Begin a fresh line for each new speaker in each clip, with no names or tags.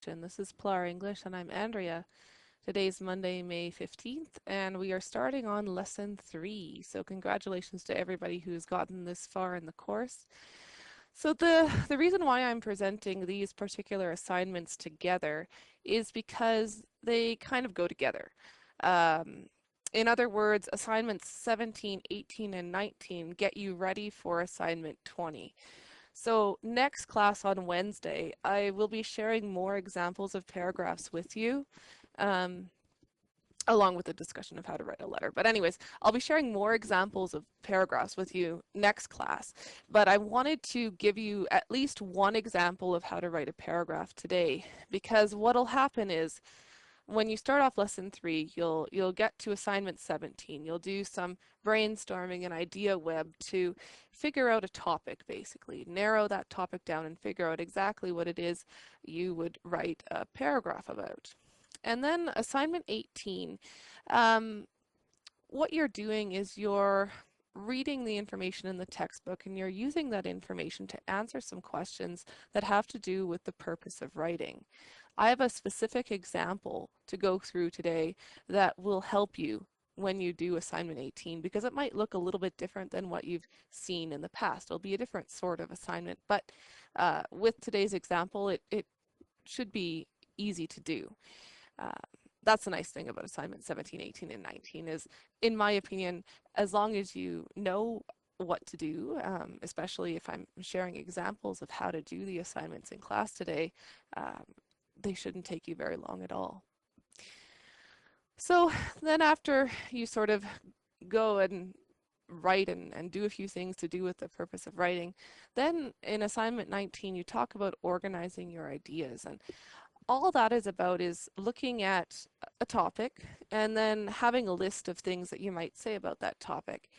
This is PLAR English, and I'm Andrea. Today's Monday, May 15th, and we are starting on Lesson 3. So congratulations to everybody who's gotten this far in the course. So the reason why I'm presenting these particular assignments together is because they kind of go together. Um, in other words, assignments 17, 18, and 19 get you ready for assignment 20. So next class on Wednesday, I will be sharing more examples of paragraphs with you, um, along with a discussion of how to write a letter. But anyways, I'll be sharing more examples of paragraphs with you next class. But I wanted to give you at least one example of how to write a paragraph today, because what'll happen is when you start off lesson 3, you'll get to assignment 17. You'll do some brainstorming and idea web to figure out a topic, basically. Narrow that topic down and figure out exactly what it is you would write a paragraph about. And then assignment 18, um, what you're doing is you're reading the information in the textbook and you're using that information to answer some questions that have to do with the purpose of writing. I have a specific example to go through today that will help you when you do assignment 18, because it might look a little bit different than what you've seen in the past. It'll be a different sort of assignment, but with today's example, it should be easy to do. Uh, that's the nice thing about assignment 17, 18, and 19 is, in my opinion, as long as you know what to do, especially if I'm sharing examples of how to do the assignments in class today, um, they shouldn't take you very long at all. So then after you sort of go and write and do a few things to do with the purpose of writing, then in assignment 19 you talk about organizing your ideas, and all that is about is looking at a topic and then having a list of things that you might say about that topic.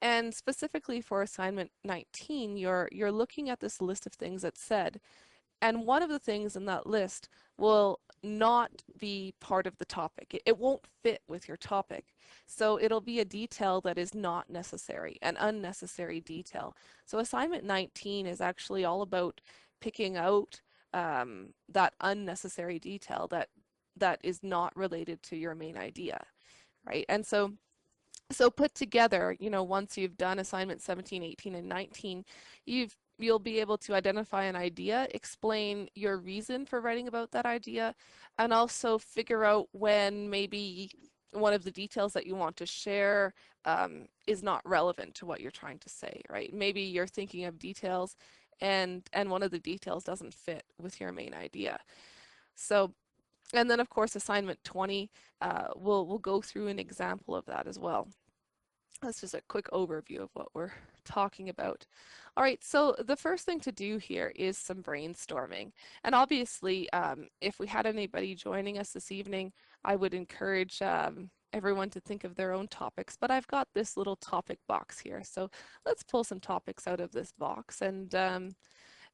And specifically for assignment 19, you're looking at this list of things that's said, and one of the things in that list will not be part of the topic. It won't fit with your topic. So it'll be a detail that is not necessary, an unnecessary detail. So assignment 19 is actually all about picking out that unnecessary detail that is not related to your main idea, right? And so put together, once you've done assignment 17, 18, and 19, you'll be able to identify an idea, explain your reason for writing about that idea, and also figure out when maybe one of the details that you want to share is not relevant to what you're trying to say, right? Maybe you're thinking of details and one of the details doesn't fit with your main idea. So, and then of course assignment 20, we'll go through an example of that as well. That's just a quick overview of what we're talking about. All right, so the first thing to do here is some brainstorming. And obviously, if we had anybody joining us this evening, I would encourage everyone to think of their own topics, but I've got this little topic box here. So let's pull some topics out of this box and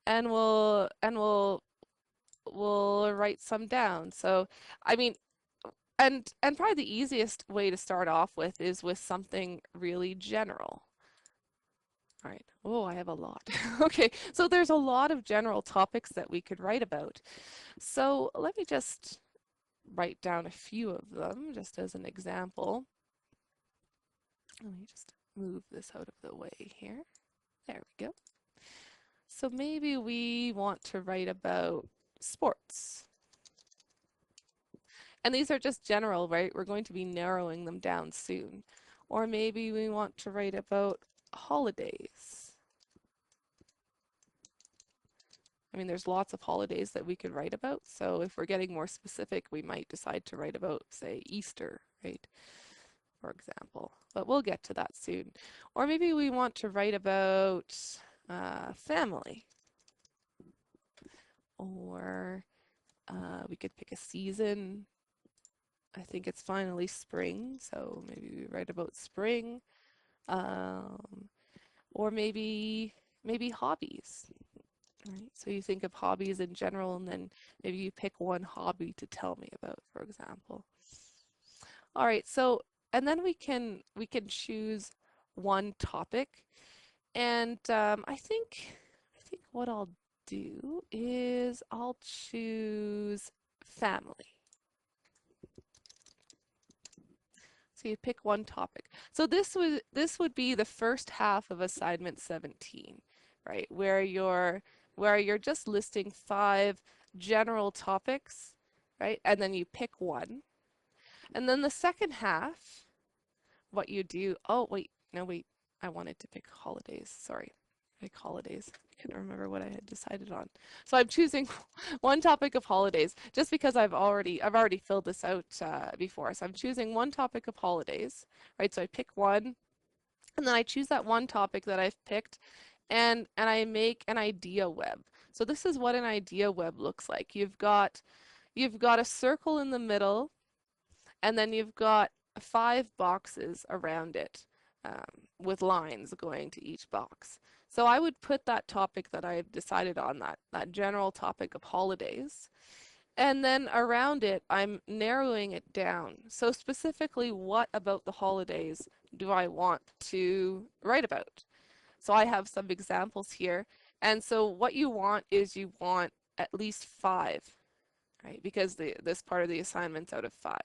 we'll write some down. So, I mean, and probably the easiest way to start off with is with something really general. All right. Oh, I have a lot. Okay, so there's a lot of general topics that we could write about. So let me just write down a few of them just as an example. Let me just move this out of the way here. There we go. So maybe we want to write about sports. And these are just general, right? We're going to be narrowing them down soon. Or maybe we want to write about holidays. I mean, there's lots of holidays that we could write about. So if we're getting more specific, we might decide to write about, say, Easter, right? For example. But we'll get to that soon. Or maybe we want to write about family. Or we could pick a season. I think it's finally spring, so maybe we write about spring. Or maybe hobbies, right? So you think of hobbies in general, and then maybe you pick one hobby to tell me about, for example. All right, so and then we can choose one topic, and I think what I'll do is I'll choose family. So you pick one topic. So this would be the first half of assignment 17, right? Where you're just listing 5 general topics, right? And then you pick one. And then the second half, what you do, oh wait, no wait, I wanted to pick holidays. Sorry. Pick holidays. I couldn't remember what I had decided on. So I'm choosing one topic of holidays just because I've already filled this out before. So I'm choosing one topic of holidays, right? So I pick one and then I choose that one topic that I've picked and I make an idea web. So this is what an idea web looks like. You've got a circle in the middle and then you've got 5 boxes around it with lines going to each box. So I would put that topic that I've decided on, that general topic of holidays, and then around it, I'm narrowing it down. So specifically, what about the holidays do I want to write about? So I have some examples here. And so what you want is you want at least 5, right? Because this part of the assignment's out of 5.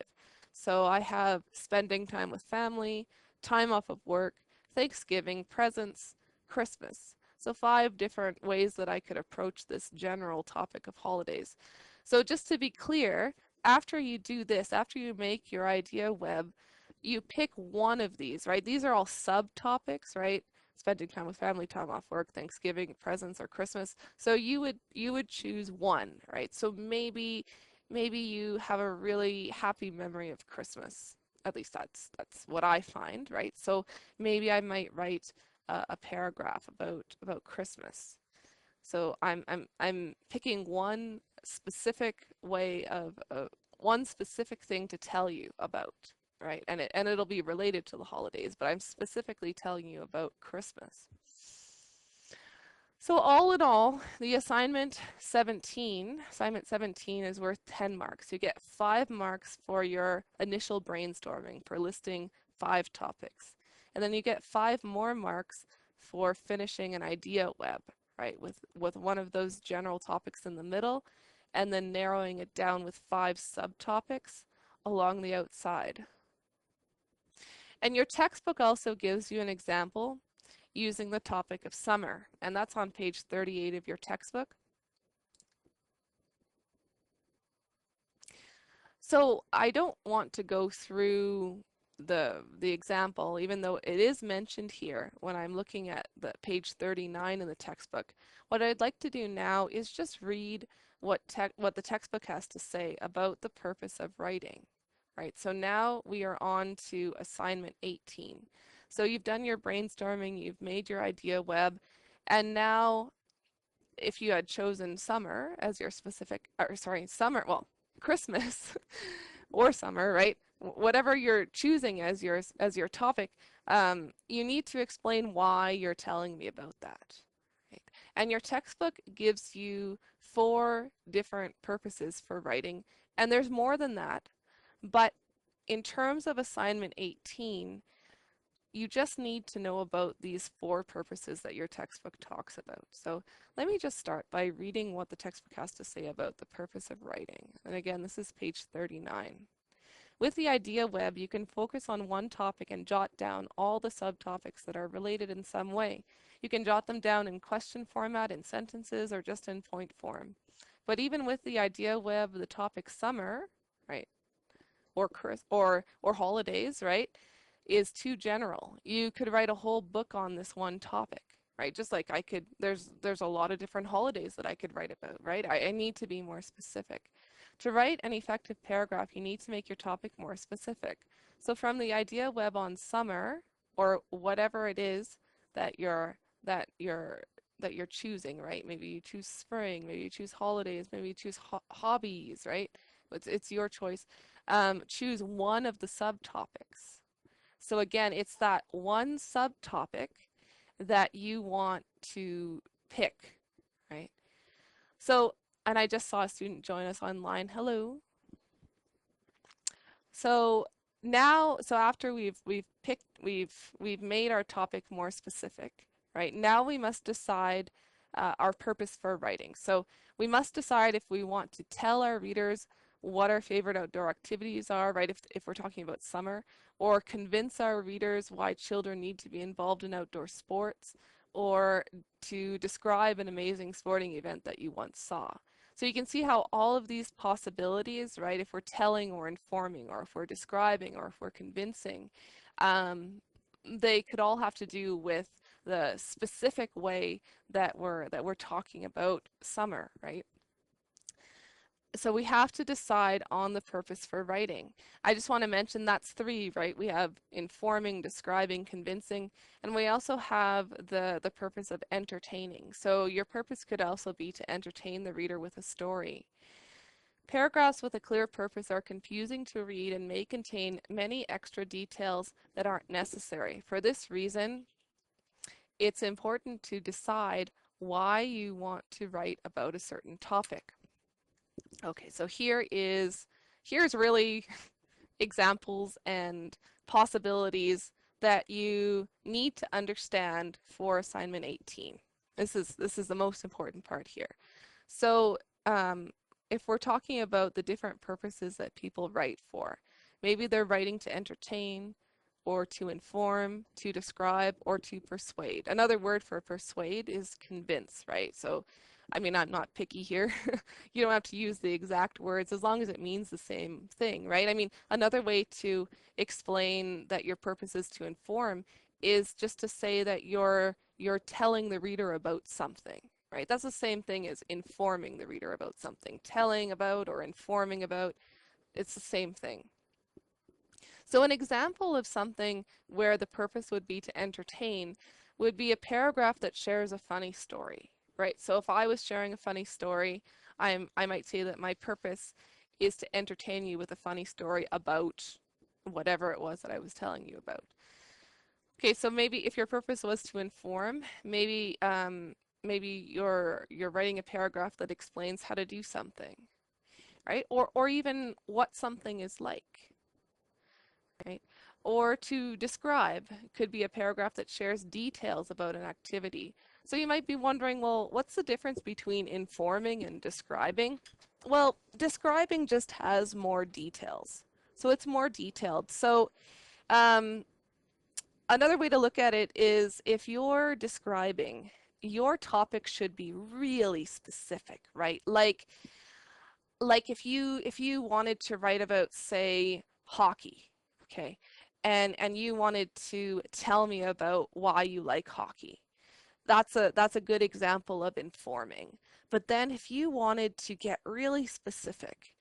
So I have spending time with family, time off of work, Thanksgiving, presents, Christmas. So 5 different ways that I could approach this general topic of holidays. So just to be clear, after you do this, after you make your idea web, you pick one of these, right? These are all subtopics, right? Spending time with family, time off work, Thanksgiving, presents, or Christmas. So you would choose one, right? So maybe you have a really happy memory of Christmas. At least that's what I find, right? So maybe I might write a paragraph about Christmas. So I'm picking one specific way of one specific thing to tell you about, right? And it'll be related to the holidays, but I'm specifically telling you about Christmas. So all in all, the assignment 17 is worth 10 marks. You get 5 marks for your initial brainstorming, for listing 5 topics. And then you get 5 more marks for finishing an idea web, right, with one of those general topics in the middle, and then narrowing it down with 5 subtopics along the outside. And your textbook also gives you an example using the topic of summer, and that's on page 38 of your textbook. So I don't want to go through the example, even though it is mentioned here when I'm looking at the page 39 in the textbook. What I'd like to do now is just read what the textbook has to say about the purpose of writing. Right, so now we are on to assignment 18. So you've done your brainstorming, you've made your idea web, and now if you had chosen summer as your specific, or sorry, summer, well, Christmas or summer, right? Whatever you're choosing as your topic, you need to explain why you're telling me about that. Right? And your textbook gives you 4 different purposes for writing, and there's more than that. But in terms of assignment 18, you just need to know about these 4 purposes that your textbook talks about. So let me just start by reading what the textbook has to say about the purpose of writing. And again, this is page 39. With the idea web, you can focus on one topic and jot down all the subtopics that are related in some way. You can jot them down in question format, in sentences, or just in point form. But even with the idea web, the topic summer, right, or holidays, right, is too general. You could write a whole book on this one topic, right? Just like I could, there's a lot of different holidays that I could write about, right? I need to be more specific. To write an effective paragraph, you need to make your topic more specific. So from the idea web on summer, or whatever it is that you're that you're that you're choosing, right? Maybe you choose spring, maybe you choose holidays, maybe you choose hobbies, right? It's your choice. Choose one of the subtopics. So again, it's that one subtopic that you want to pick, right? So, and I just saw a student join us online. Hello. So now, so after we've made our topic more specific, right? Now we must decide our purpose for writing. So we must decide if we want to tell our readers what our favorite outdoor activities are, right? If we're talking about summer, or convince our readers why children need to be involved in outdoor sports, or to describe an amazing sporting event that you once saw. So you can see how all of these possibilities, right, if we're telling or informing, or if we're describing, or if we're convincing, they could all have to do with the specific way that we're talking about summer, right? So we have to decide on the purpose for writing. I just want to mention that's three, right? We have informing, describing, convincing, and we also have the purpose of entertaining. So your purpose could also be to entertain the reader with a story. Paragraphs with a clear purpose are confusing to read and may contain many extra details that aren't necessary. For this reason, it's important to decide why you want to write about a certain topic. Okay, so here's really examples and possibilities that you need to understand for assignment 18. This is the most important part here. So if we're talking about the different purposes that people write for, maybe they're writing to entertain, or to inform, to describe, or to persuade. Another word for persuade is convince, right? So, I mean, I'm not picky here. You don't have to use the exact words as long as it means the same thing, right? I mean, another way to explain that your purpose is to inform is just to say that you're telling the reader about something, right? That's the same thing as informing the reader about something. Telling about or informing about, it's the same thing. So an example of something where the purpose would be to entertain would be a paragraph that shares a funny story, right? So if I was sharing a funny story, I might say that my purpose is to entertain you with a funny story about whatever it was that I was telling you about. Okay, so maybe if your purpose was to inform, maybe you're writing a paragraph that explains how to do something, right? Or even what something is like, right? Or to describe could be a paragraph that shares details about an activity. So you might be wondering, well, what's the difference between informing and describing? Well, describing just has more details. So it's more detailed. So um, another way to look at it is if you're describing, your topic should be really specific, right? Like if you wanted to write about, say, hockey, okay, and you wanted to tell me about why you like hockey, that's a good example of informing. But then if you wanted to get really specific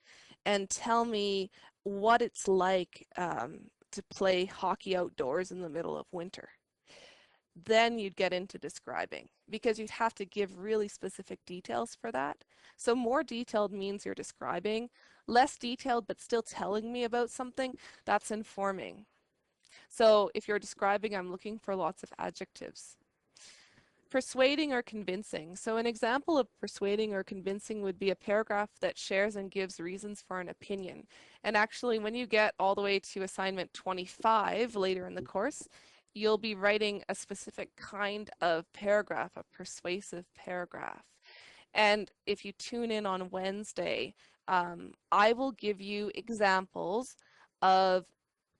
and tell me what it's like to play hockey outdoors in the middle of winter, then you'd get into describing, because you'd have to give really specific details for that. So more detailed means you're describing. Less detailed but still telling me about something, that's informing. So if you're describing, I'm looking for lots of adjectives. Persuading or convincing. So an example of persuading or convincing would be a paragraph that shares and gives reasons for an opinion. And actually, when you get all the way to assignment 25 later in the course, you'll be writing a specific kind of paragraph, a persuasive paragraph. And if you tune in on Wednesday, I will give you examples of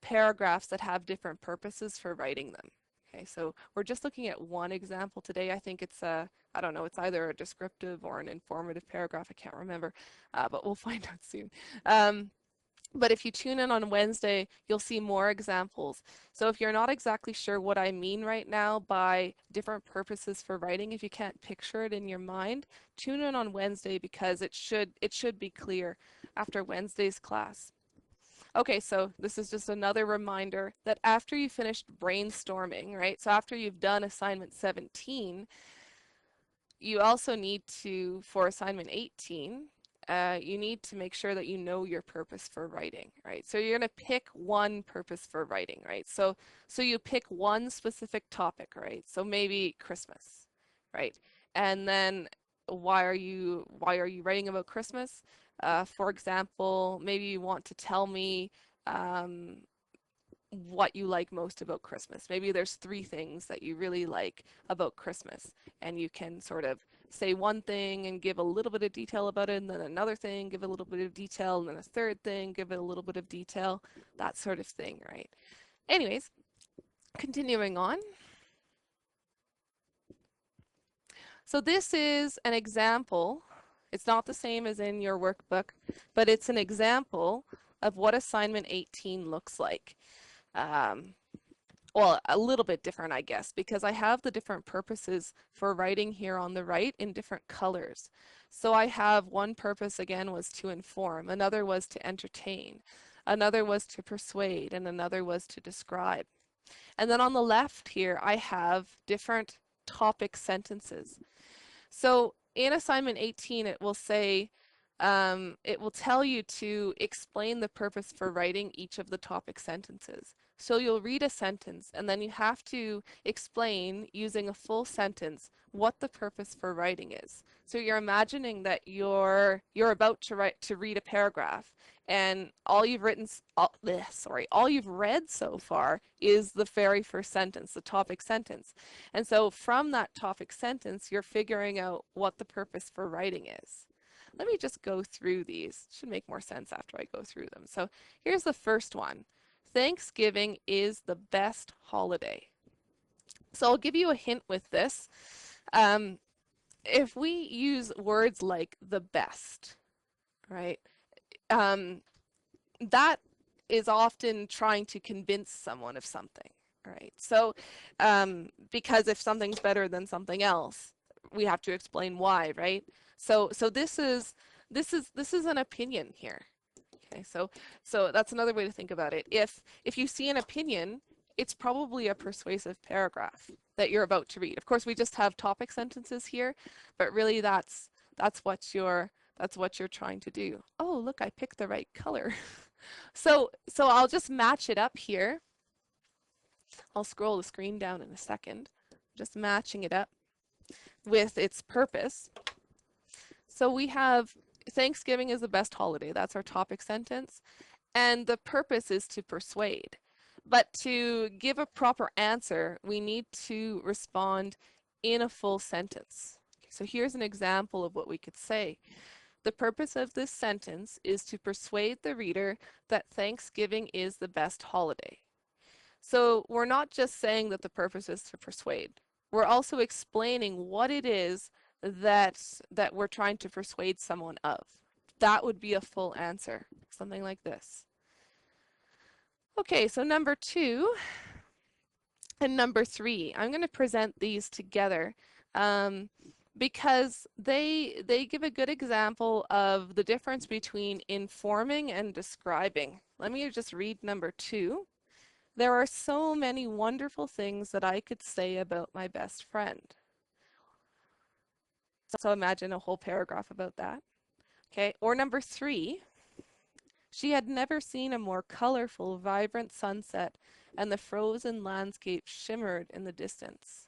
paragraphs that have different purposes for writing them. Okay, so we're just looking at one example today. I think it's I don't know, it's either a descriptive or an informative paragraph. I can't remember, but we'll find out soon. But if you tune in on Wednesday, you'll see more examples. So if you're not exactly sure what I mean right now by different purposes for writing, if you can't picture it in your mind, tune in on Wednesday, because it should be clear after Wednesday's class. Okay, so this is just another reminder that after you finished brainstorming, right? So after you've done assignment 17, you also need to, for assignment 18, you need to make sure that you know your purpose for writing, right? So you're going to pick one purpose for writing, right? So you pick one specific topic, right? So maybe Christmas, right? And then why are you writing about Christmas? For example, maybe you want to tell me um, what you like most about Christmas. Maybe there's three things that you really like about Christmas, and you can sort of say one thing and give a little bit of detail about it, and then another thing, give a little bit of detail, and then a third thing, give it a little bit of detail, that sort of thing, right? Anyways, continuing on. So this is an example. It's not the same as in your workbook, but it's an example of what assignment 18 looks like. Well, a little bit different, I guess, because I have the different purposes for writing here on the right in different colors. So I have one purpose, again, was to inform, another was to entertain, another was to persuade, and another was to describe. And then on the left here, I have different topic sentences. So in assignment 18, it will say, it will tell you to explain the purpose for writing each of the topic sentences. So you'll read a sentence and then you have to explain using a full sentence what the purpose for writing is. So you're imagining that you're about to read a paragraph, and all you've read so far is the very first sentence, the topic sentence. And so from that topic sentence, you're figuring out what the purpose for writing is. Let me just go through these. It should make more sense after I go through them. So here's the first one. Thanksgiving is the best holiday. So I'll give you a hint with this. If we use words like the best, right, that is often trying to convince someone of something, right? So because if something's better than something else, we have to explain why, right? So this is an opinion here. Okay, so that's another way to think about it. If you see an opinion, it's probably a persuasive paragraph that you're about to read. Of course, we just have topic sentences here, but really that's what you're trying to do. Oh, look, I picked the right color. So I'll just match it up here. I'll scroll the screen down in a second. Just matching it up with its purpose. So we have Thanksgiving is the best holiday. That's our topic sentence. And the purpose is to persuade. But to give a proper answer, we need to respond in a full sentence. So here's an example of what we could say. The purpose of this sentence is to persuade the reader that Thanksgiving is the best holiday. So we're not just saying that the purpose is to persuade. We're also explaining what it is that we're trying to persuade someone of. That would be a full answer, something like this. Okay, so number 2 and number 3, I'm going to present these together because they give a good example of the difference between informing and describing. Let me just read number 2. There are so many wonderful things that I could say about my best friend. So imagine a whole paragraph about that. Okay, or number 3, she had never seen a more colorful, vibrant sunset, and the frozen landscape shimmered in the distance.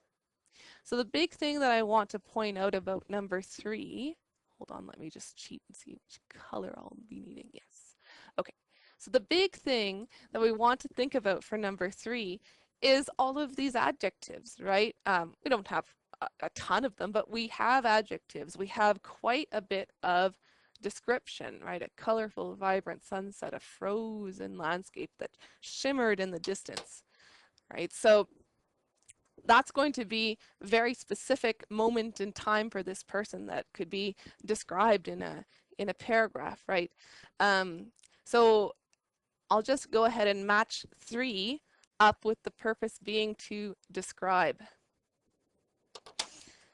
So the big thing that I want to point out about number 3, hold on, let me just cheat and see which color I'll be needing. Yes. Okay, so the big thing that we want to think about for number 3 is all of these adjectives, right? We don't have a ton of them, but we have adjectives. We have quite a bit of description, right? A colorful, vibrant sunset, a frozen landscape that shimmered in the distance, right? So that's going to be a very specific moment in time for this person that could be described in a paragraph, right? So I'll just go ahead and match 3 up with the purpose being to describe.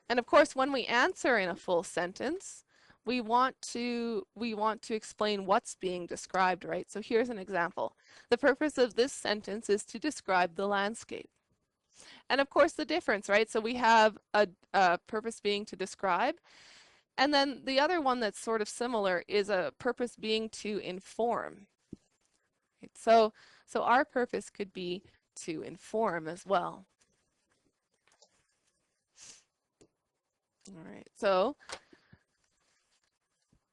And of course, when we answer in a full sentence, we want to explain what's being described, right? So here's an example. The purpose of this sentence is to describe the landscape. And of course the difference, right? So we have a purpose being to describe, and then the other one that's sort of similar is a purpose being to inform. Right? So our purpose could be to inform as well. All right, so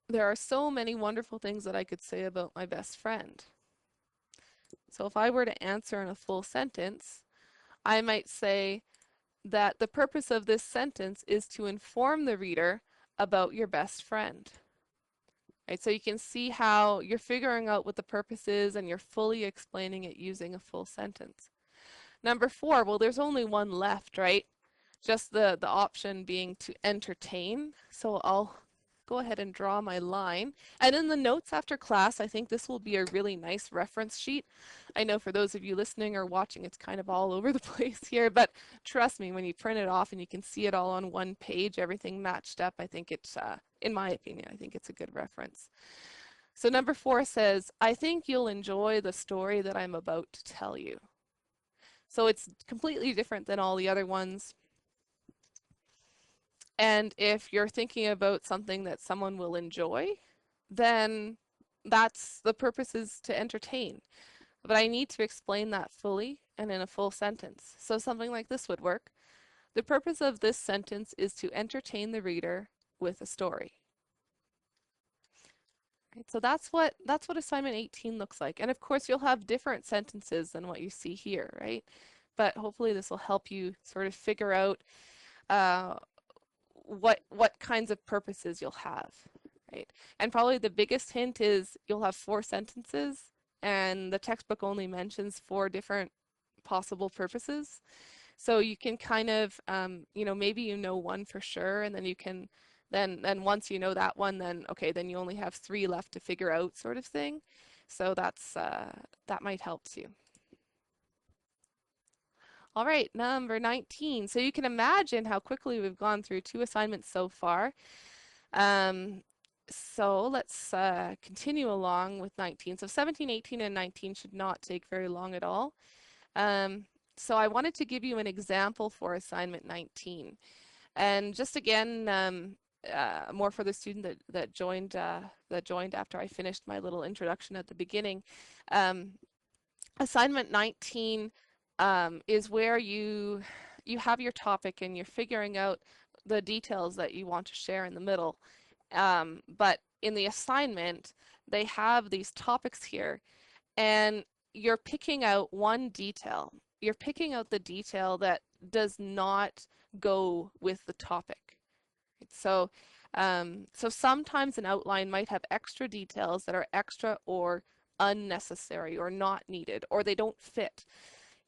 there are so many wonderful things that I could say about my best friend. So if I were to answer in a full sentence, I might say, that the purpose of this sentence is to inform the reader about your best friend. Right, so you can see how you're figuring out what the purpose is and you're fully explaining it using a full sentence. Number 4, well, there's only one left, right? Just the option being to entertain. So I'll go ahead and draw my line. And in the notes after class, I think this will be a really nice reference sheet. I know for those of you listening or watching, it's kind of all over the place here, but trust me, when you print it off and you can see it all on one page, everything matched up, I think it's, in my opinion, I think it's a good reference. So number 4 says, I think you'll enjoy the story that I'm about to tell you. So it's completely different than all the other ones. And if you're thinking about something that someone will enjoy, then that's the purpose, is to entertain. But I need to explain that fully and in a full sentence. So something like this would work. The purpose of this sentence is to entertain the reader with a story. Right, so that's what assignment 18 looks like. And of course, you'll have different sentences than what you see here, right? But hopefully this will help you sort of figure out what kinds of purposes you'll have, right? And probably the biggest hint is you'll have 4 sentences and the textbook only mentions 4 different possible purposes. So you can kind of, you know, maybe you know one for sure, and then you can, then once you know that one, then okay, then you only have 3 left to figure out, sort of thing. So that's that might help too. All right, number 19. So you can imagine how quickly we've gone through 2 assignments so far. So let's continue along with 19. So 17, 18, and 19 should not take very long at all. So I wanted to give you an example for assignment 19. And just again, more for the student that joined after I finished my little introduction at the beginning. Assignment 19 is where you have your topic and you're figuring out the details that you want to share in the middle. But in the assignment, they have these topics here, and you're picking out one detail. You're picking out the detail that does not go with the topic. So, so sometimes an outline might have extra details that are extra or unnecessary or not needed, or they don't fit.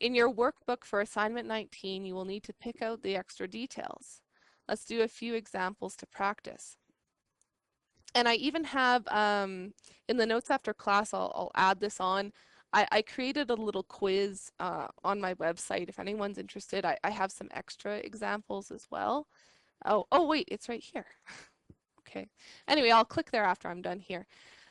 In your workbook for assignment 19, you will need to pick out the extra details. Let's do a few examples to practice. And I even have, in the notes after class, I'll add this on. I created a little quiz on my website. If anyone's interested, I have some extra examples as well. Oh wait, it's right here. Okay. Anyway, I'll click there after I'm done here.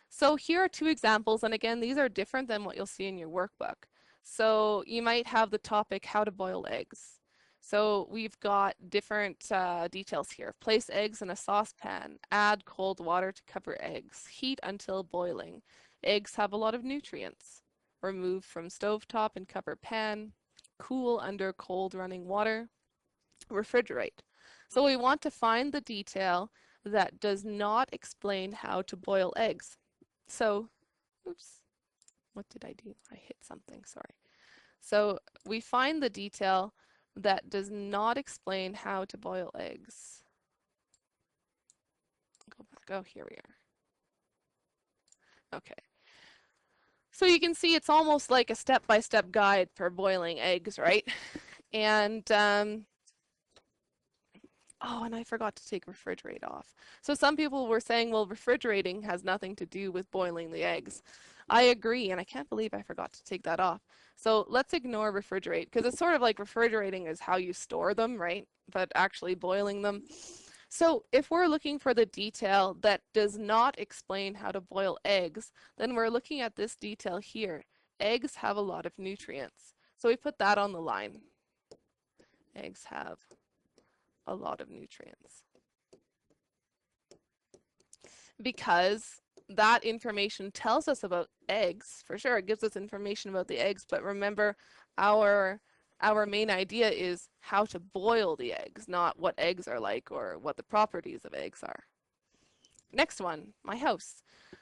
So here are 2 examples, and again, these are different than what you'll see in your workbook. So you might have the topic, how to boil eggs. So we've got different details here. Place eggs in a saucepan. Add cold water to cover eggs. Heat until boiling. Eggs have a lot of nutrients. Remove from stovetop and cover pan. Cool under cold running water. Refrigerate. So we want to find the detail that does not explain how to boil eggs. So, oops, what did I do? I hit something, sorry. So we find the detail that does not explain how to boil eggs. Go back. Oh, here we are. Okay. So you can see it's almost like a step-by-step guide for boiling eggs, right? And oh, and I forgot to take refrigerate off. So some people were saying, well, refrigerating has nothing to do with boiling the eggs. I agree, and I can't believe I forgot to take that off. So let's ignore refrigerate, because it's sort of like refrigerating is how you store them, right? But actually boiling them. So if we're looking for the detail that does not explain how to boil eggs, then we're looking at this detail here. Eggs have a lot of nutrients. So we put that on the line. Eggs have a lot of nutrients. Because that information tells us about eggs, for sure, it gives us information about the eggs, but remember, our main idea is how to boil the eggs, not what eggs are like or what the properties of eggs are. Next one, my house.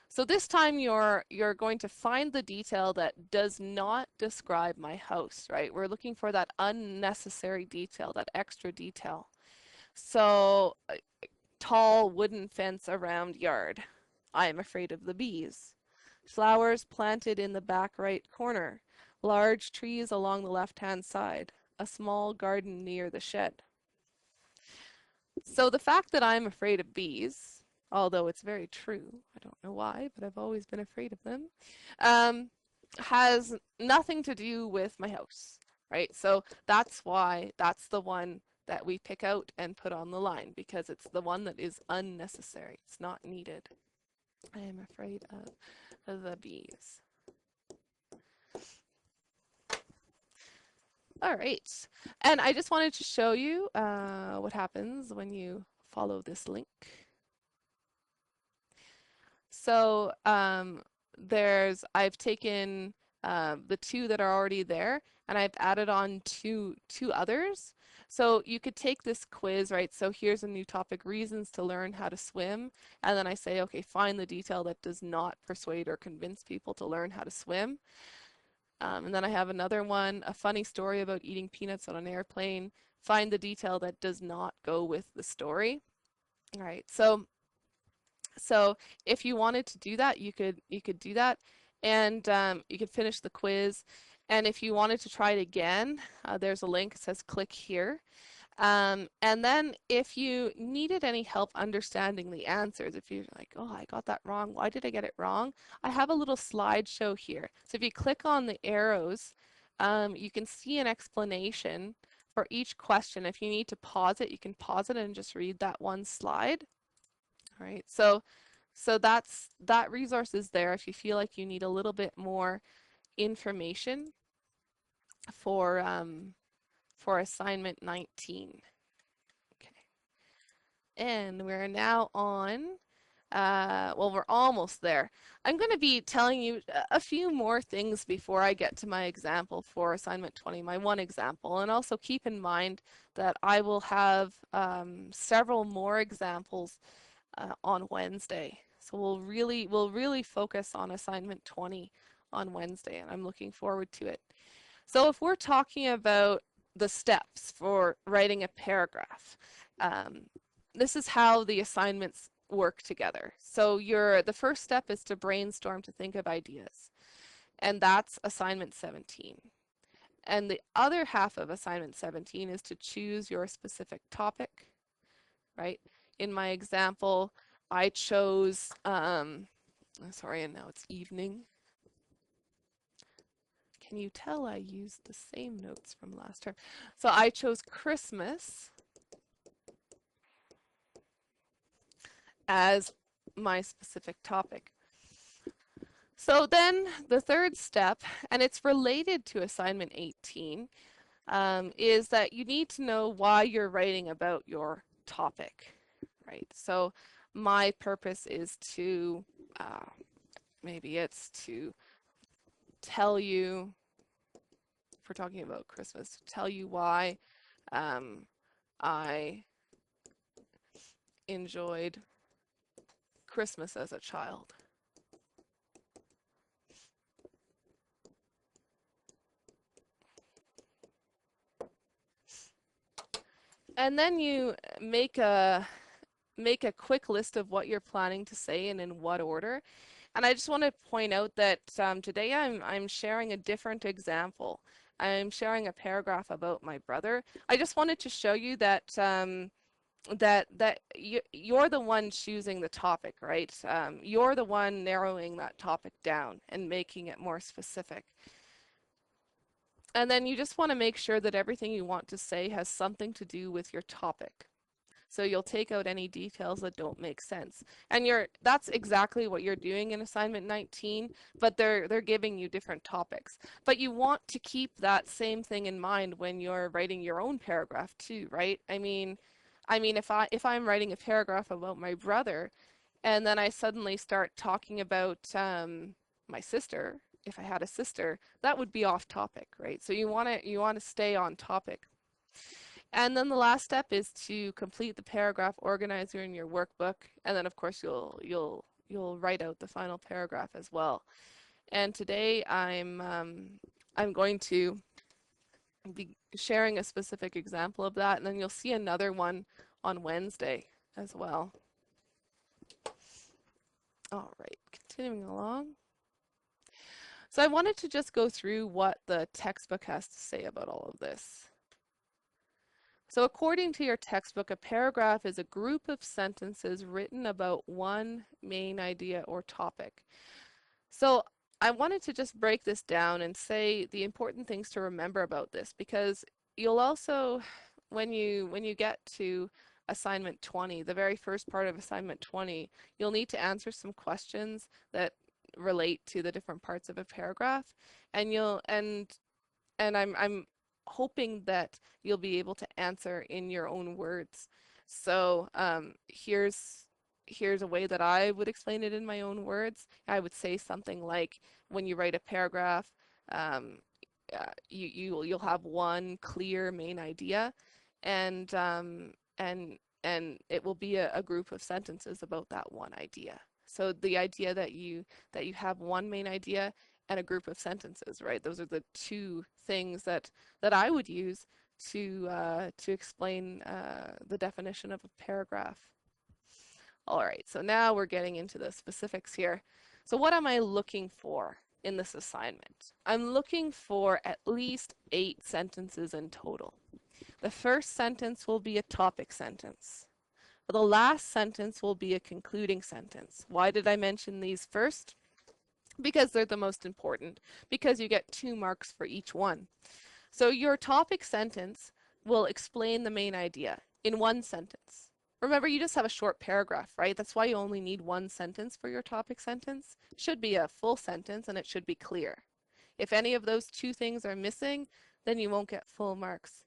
So this time you're going to find the detail that does not describe my house, right? We're looking for that unnecessary detail, that extra detail. So tall wooden fence around yard. I am afraid of the bees. Flowers planted in the back right corner. Large trees along the left-hand side. A small garden near the shed. So the fact that I'm afraid of bees, although it's very true, I don't know why, but I've always been afraid of them, um, has nothing to do with my house, right? So that's why that's the one that we pick out and put on the line, because it's the one that is unnecessary. It's not needed. I am afraid of the bees. All right. And I just wanted to show you what happens when you follow this link. So I've taken the two that are already there and I've added on two others. So you could take this quiz, right? So here's a new topic, reasons to learn how to swim. And then I say, okay, find the detail that does not persuade or convince people to learn how to swim. And then I have another one, a funny story about eating peanuts on an airplane. Find the detail that does not go with the story. All right, so if you wanted to do that, you could do that, and you could finish the quiz. And if you wanted to try it again, there's a link. It says click here. And then if you needed any help understanding the answers, if you're like, oh, I got that wrong, why did I get it wrong? I have a little slideshow here. So if you click on the arrows, you can see an explanation for each question. If you need to pause it, you can pause it and just read that one slide. All right, so that resource is there if you feel like you need a little bit more information for assignment 19. Okay, and we're now on. Well, we're almost there. I'm going to be telling you a few more things before I get to my example for assignment 20, my one example, and also keep in mind that I will have several more examples on Wednesday. So we'll really focus on assignment 20 on Wednesday, and I'm looking forward to it. So if we're talking about the steps for writing a paragraph, this is how the assignments work together. So the first step is to brainstorm, to think of ideas, and that's assignment 17. And the other half of assignment 17 is to choose your specific topic, right? In my example, I chose, sorry, and now it's evening. Can you tell I used the same notes from last term? So I chose Christmas as my specific topic. So then the third step, and it's related to assignment 18, is that you need to know why you're writing about your topic, right? So my purpose is to, maybe it's to tell you, if we're talking about Christmas, to tell you why I enjoyed Christmas as a child. And then you make a quick list of what you're planning to say and in what order. And I just want to point out that today I'm sharing a different example. I'm sharing a paragraph about my brother. I just wanted to show you that you're the one choosing the topic, right? You're the one narrowing that topic down and making it more specific. And then you just want to make sure that everything you want to say has something to do with your topic. So you'll take out any details that don't make sense. And that's exactly what you're doing in assignment 19, but they're giving you different topics. But you want to keep that same thing in mind when you're writing your own paragraph too, right? I mean if I'm writing a paragraph about my brother and then I suddenly start talking about my sister, if I had a sister, that would be off topic, right? So you want to stay on topic. And then the last step is to complete the paragraph organizer in your workbook, and then of course you'll you'll write out the final paragraph as well. And today I'm going to be sharing a specific example of that, and then you'll see another one on Wednesday as well. All right, continuing along. So I wanted to just go through what the textbook has to say about all of this. So according to your textbook, a paragraph is a group of sentences written about one main idea or topic. So I wanted to just break this down and say the important things to remember about this, because you'll also, when you get to assignment 20, the very first part of assignment 20, you'll need to answer some questions that relate to the different parts of a paragraph, and I'm hoping that you'll be able to answer in your own words. So here's a way that I would explain it in my own words. I would say something like, when you write a paragraph, um, you'll have one clear main idea, and and it will be a group of sentences about that one idea. So the idea that you have one main idea and a group of sentences, right? Those are the two things that I would use to explain the definition of a paragraph. All right, so now we're getting into the specifics here. So what am I looking for in this assignment? I'm looking for at least 8 sentences in total. The first sentence will be a topic sentence. The last sentence will be a concluding sentence. Why did I mention these first? Because they're the most important, because you get 2 marks for each one. So your topic sentence will explain the main idea in one sentence. Remember, you just have a short paragraph, right? That's why you only need one sentence for your topic sentence. It should be a full sentence and it should be clear. If any of those 2 things are missing, then you won't get full marks.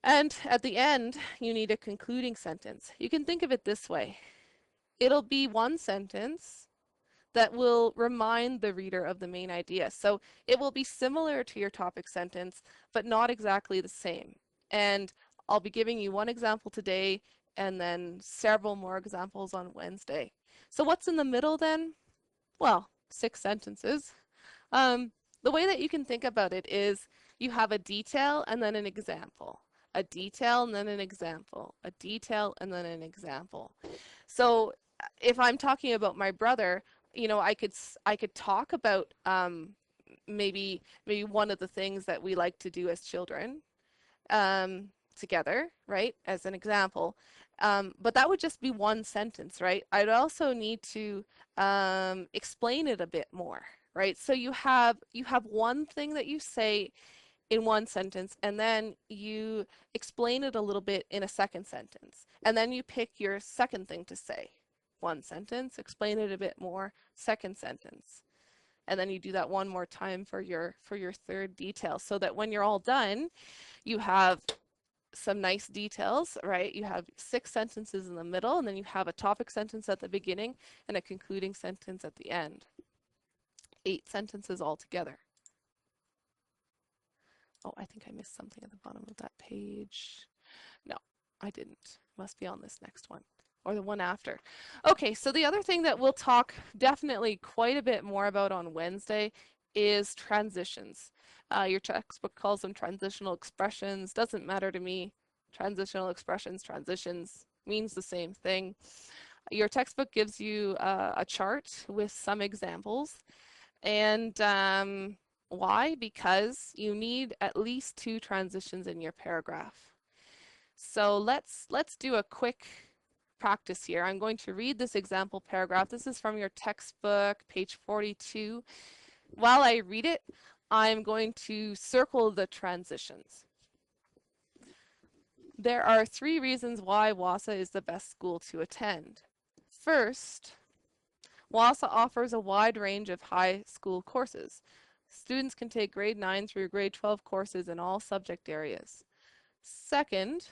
And at the end, you need a concluding sentence. You can think of it this way. It'll be one sentence that will remind the reader of the main idea. So it will be similar to your topic sentence, but not exactly the same. And I'll be giving you one example today and then several more examples on Wednesday. So what's in the middle then? Well, 6 sentences. The way that you can think about it is you have a detail and then an example, a detail and then an example, a detail and then an example. So if I'm talking about my brother, you know, I could talk about maybe one of the things that we like to do as children together, right, as an example. But that would just be one sentence, right? I'd also need to explain it a bit more, right? So you have one thing that you say in one sentence, and then you explain it a little bit in a second sentence, and then you pick your second thing to say. One sentence, explain it a bit more, second sentence. And then you do that one more time for your third detail, so that when you're all done, you have some nice details, right? You have 6 sentences in the middle, and then you have a topic sentence at the beginning and a concluding sentence at the end. 8 sentences altogether. Oh, I think I missed something at the bottom of that page. No, I didn't. Must be on this next one, or the one after. Okay, so the other thing that we'll talk definitely quite a bit more about on Wednesday is transitions. Your textbook calls them transitional expressions. Doesn't matter to me. Transitional expressions, transitions, means the same thing. Your textbook gives you a chart with some examples. And why? Because you need at least 2 transitions in your paragraph. So let's do a quick practice here. I'm going to read this example paragraph. This is from your textbook, page 42. While I read it, I'm going to circle the transitions. There are 3 reasons why WASA is the best school to attend. First, WASA offers a wide range of high school courses. Students can take grade 9 through grade 12 courses in all subject areas. Second,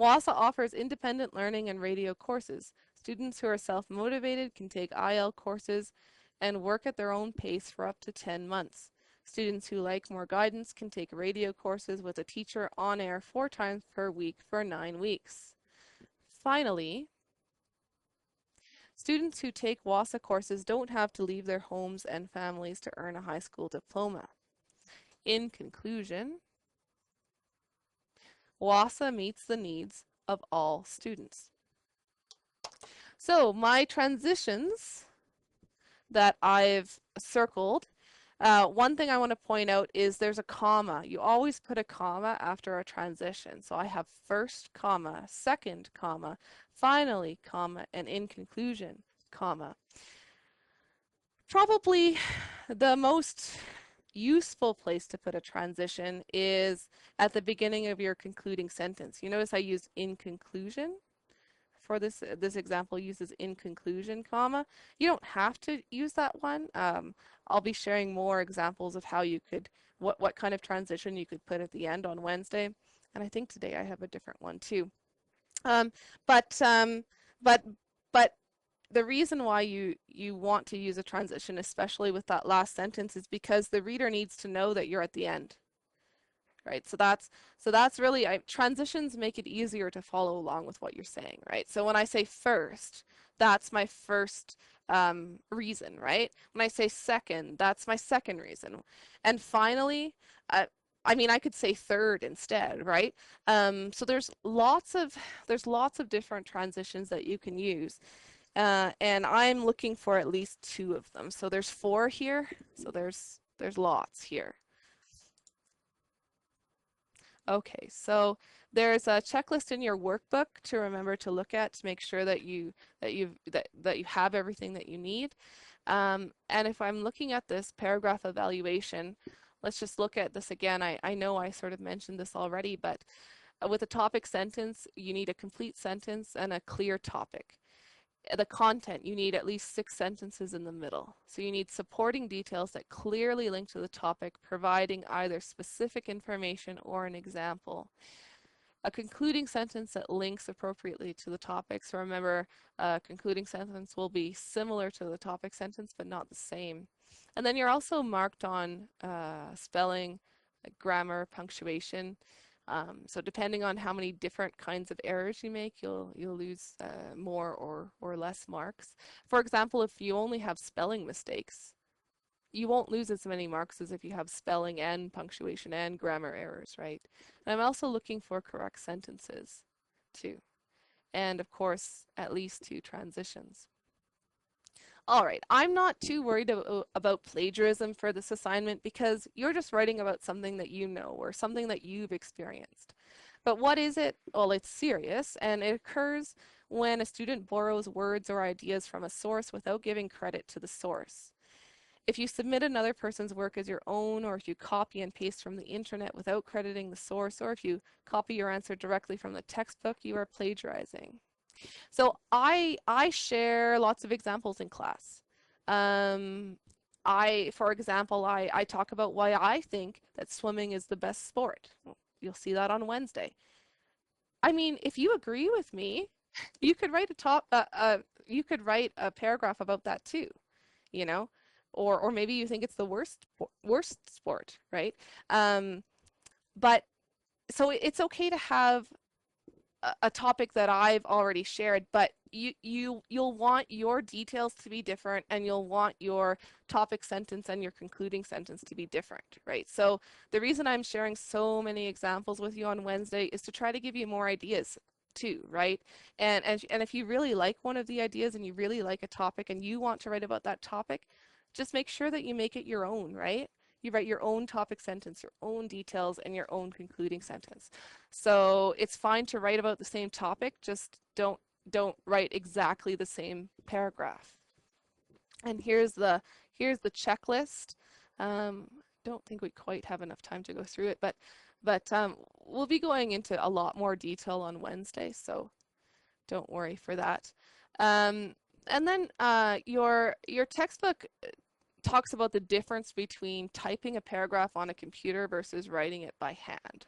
WASA offers independent learning and radio courses. Students who are self-motivated can take IL courses and work at their own pace for up to 10 months. Students who like more guidance can take radio courses with a teacher on air 4 times per week for 9 weeks. Finally, Students who take WASA courses don't have to leave their homes and families to earn a high school diploma. In conclusion, WASA meets the needs of all students. So my transitions that I've circled, one thing I want to point out is there's a comma. You always put a comma after a transition. So I have first comma, second comma, finally comma, and in conclusion comma. Probably the most useful place to put a transition is at the beginning of your concluding sentence. You notice I used in conclusion for this example uses in conclusion comma. You don't have to use that one. I'll be sharing more examples of how you could what kind of transition you could put at the end on Wednesday, and I think today I have a different one too. Um, but um, but but the reason why you want to use a transition, especially with that last sentence, is because the reader needs to know that you're at the end. Right, so that's really transitions make it easier to follow along with what you're saying, right? So when I say first, that's my first reason, right? When I say second, that's my second reason, and finally, I mean, I could say third instead, right? So there's lots of different transitions that you can use, and I'm looking for at least 2 of them. So there's 4 here, so there's lots here. Okay, so there's a checklist in your workbook to remember to look at to make sure that you have everything that you need. And if I'm looking at this paragraph evaluation, let's just look at this again. I know I sort of mentioned this already, but with a topic sentence, you need a complete sentence and a clear topic. The content, you need at least 6 sentences in the middle. So you need supporting details that clearly link to the topic, providing either specific information or an example. A concluding sentence that links appropriately to the topic. So remember, a concluding sentence will be similar to the topic sentence, but not the same. And then you're also marked on spelling, grammar, punctuation. So depending on how many different kinds of errors you make, you'll lose more or less marks. For example, if you only have spelling mistakes, you won't lose as many marks as if you have spelling and punctuation and grammar errors, right? And I'm also looking for correct sentences too. And of course, at least 2 transitions. All right, I'm not too worried about plagiarism for this assignment because you're just writing about something that you know or something that you've experienced. But what is it? Well, it's serious, and it occurs when a student borrows words or ideas from a source without giving credit to the source. If you submit another person's work as your own, or if you copy and paste from the internet without crediting the source, or if you copy your answer directly from the textbook, you are plagiarizing. So I share lots of examples in class. For example, I talk about why I think that swimming is the best sport. You'll see that on Wednesday. I mean, if you agree with me, you could write you could write a paragraph about that too, you know, or maybe you think it's the worst sport, right? But so it's okay to have a topic that I've already shared, but you'll want your details to be different, and you'll want your topic sentence and your concluding sentence to be different, right? So the reason I'm sharing so many examples with you on Wednesday is to try to give you more ideas too, right? And if you really like one of the ideas and you really like a topic and you want to write about that topic, just make sure that you make it your own, right? You write your own topic sentence, your own details, and your own concluding sentence. So it's fine to write about the same topic, just don't write exactly the same paragraph. And here's the checklist. Don't think we quite have enough time to go through it, but we'll be going into a lot more detail on Wednesday, so don't worry for that. And then your textbook talks about the difference between typing a paragraph on a computer versus writing it by hand.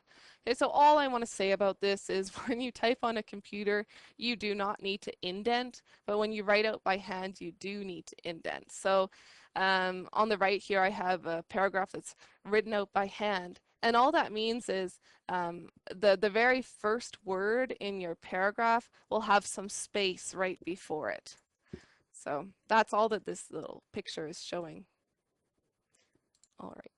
Okay, so all I want to say about this is when you type on a computer, you do not need to indent, but when you write out by hand, you do need to indent. So on the right here, I have a paragraph that's written out by hand. And all that means is the very first word in your paragraph will have some space right before it. So that's all that this little picture is showing. All right.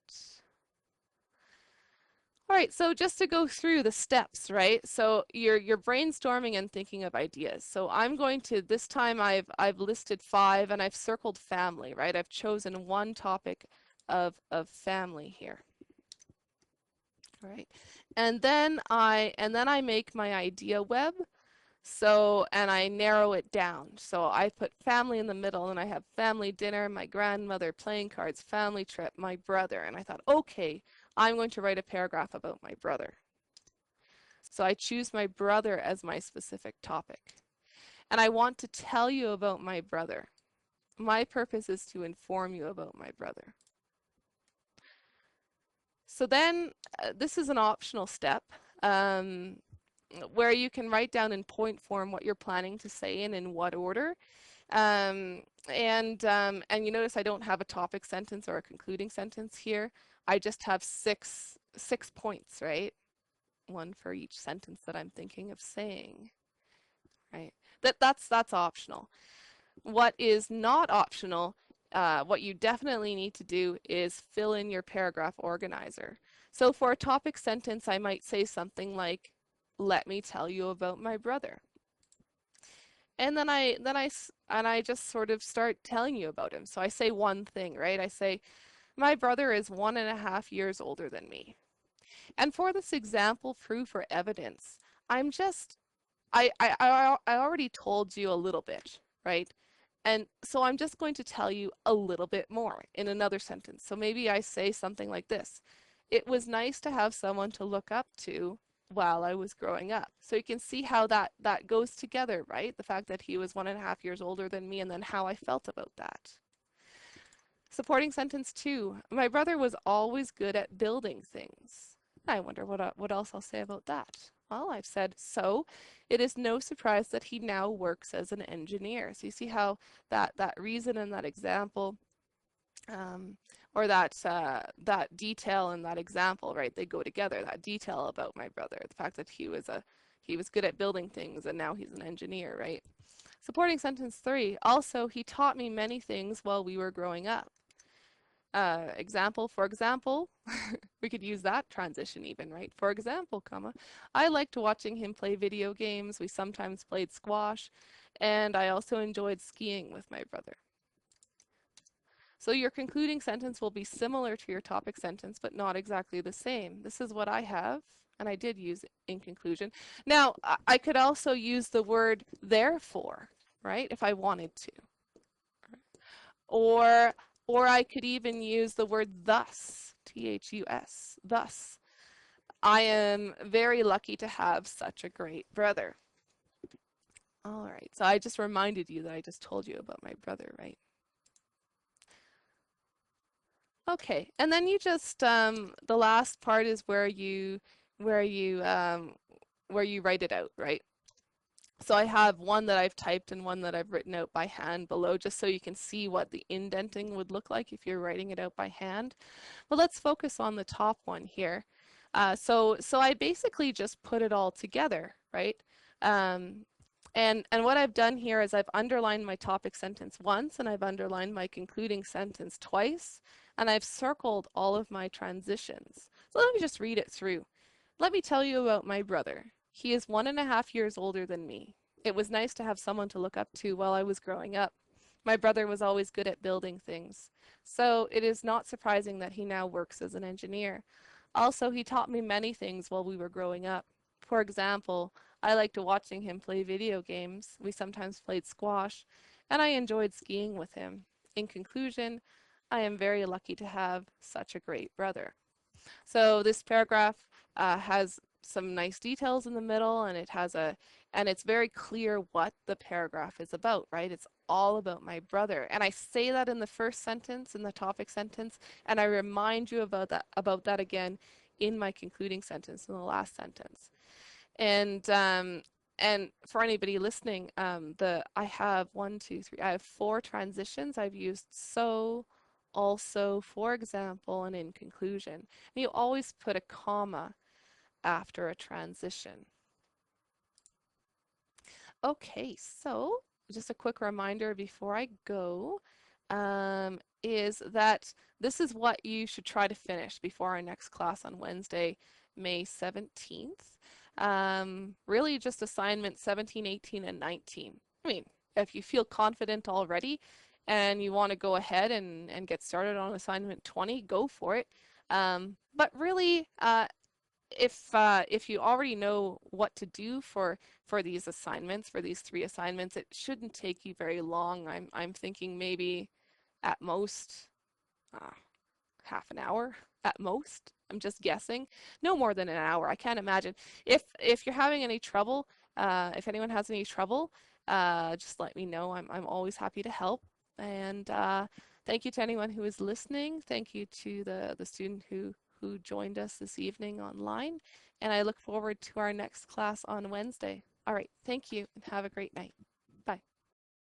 All right, so just to go through the steps, right? So you're brainstorming and thinking of ideas. So I'm going to, this time I've listed 5 and I've circled family, right? I've chosen one topic of family here. All right. And then I make my idea web. So, and I narrow it down. So I put family in the middle and I have family dinner, my grandmother, playing cards, family trip, my brother. And I thought, okay, I'm going to write a paragraph about my brother. So I choose my brother as my specific topic. And I want to tell you about my brother. My purpose is to inform you about my brother. So then this is an optional step where you can write down in point form what you're planning to say and in what order. And you notice I don't have a topic sentence or a concluding sentence here. I just have six points, right? One for each sentence that I'm thinking of saying, right? That's optional. What is not optional, what you definitely need to do is fill in your paragraph organizer. So for a topic sentence, I might say something like, "Let me tell you about my brother." And then I just sort of start telling you about him. So I say one thing, right? I say, "My brother is 1.5 years older than me." And for this example, proof or evidence, I'm just I already told you a little bit, right? And so I'm just going to tell you a little bit more in another sentence. So maybe I say something like this. It was nice to have someone to look up to while I was growing up. So you can see how that goes together, right? The fact that he was 1.5 years older than me and then how I felt about that. Supporting sentence 2. My brother was always good at building things. I wonder what else I'll say about that. Well, I've said, so it is no surprise that he now works as an engineer. So you see how that reason and that example, or that detail and that example, right? They go together. That detail about my brother, the fact that he was good at building things and now he's an engineer, right? Supporting sentence 3. Also, he taught me many things while we were growing up. Example, for example, we could use that transition even, right? For example, comma, I liked watching him play video games. We sometimes played squash, and I also enjoyed skiing with my brother. So your concluding sentence will be similar to your topic sentence, but not exactly the same. This is what I have, and I did use it in conclusion. Now, I could also use the word therefore, right, if I wanted to. Or I could even use the word thus, Thus, thus. I am very lucky to have such a great brother. All right, so I just reminded you that I just told you about my brother, right? Okay, and then you just, the last part is where you write it out, right? So I have one that I've typed and one that I've written out by hand below, just so you can see what the indenting would look like if you're writing it out by hand. But let's focus on the top one here. So I basically just put it all together, right? And what I've done here is I've underlined my topic sentence once and I've underlined my concluding sentence twice, and I've circled all of my transitions. So let me just read it through. Let me tell you about my brother. He is 1.5 years older than me. It was nice to have someone to look up to while I was growing up. My brother was always good at building things, so it is not surprising that he now works as an engineer. Also, he taught me many things while we were growing up. For example, I liked watching him play video games. We sometimes played squash, and I enjoyed skiing with him. In conclusion, I am very lucky to have such a great brother. So this paragraph has some nice details in the middle, and it's very clear what the paragraph is about, right? It's all about my brother. And I say that in the first sentence, in the topic sentence, and I remind you about that again in my concluding sentence, in the last sentence. And for anybody listening, I have 4 transitions. I've used so, also, for example, and in conclusion. And you always put a comma after a transition. Okay, so just a quick reminder before I go, is that this is what you should try to finish before our next class on Wednesday, May 17th. Really just assignment 17, 18, and 19. I mean, if you feel confident already and you want to go ahead and get started on assignment 20, go for it. But really, if you already know what to do for these assignments, for these 3 assignments, it shouldn't take you very long. I'm thinking maybe at most uh, half an hour at most. I'm just guessing. No more than an hour. I can't imagine. If you're having any trouble, if anyone has any trouble, just let me know. I'm always happy to help. And thank you to anyone who is listening. Thank you to the student who joined us this evening online. And I look forward to our next class on Wednesday. All right, thank you and have a great night.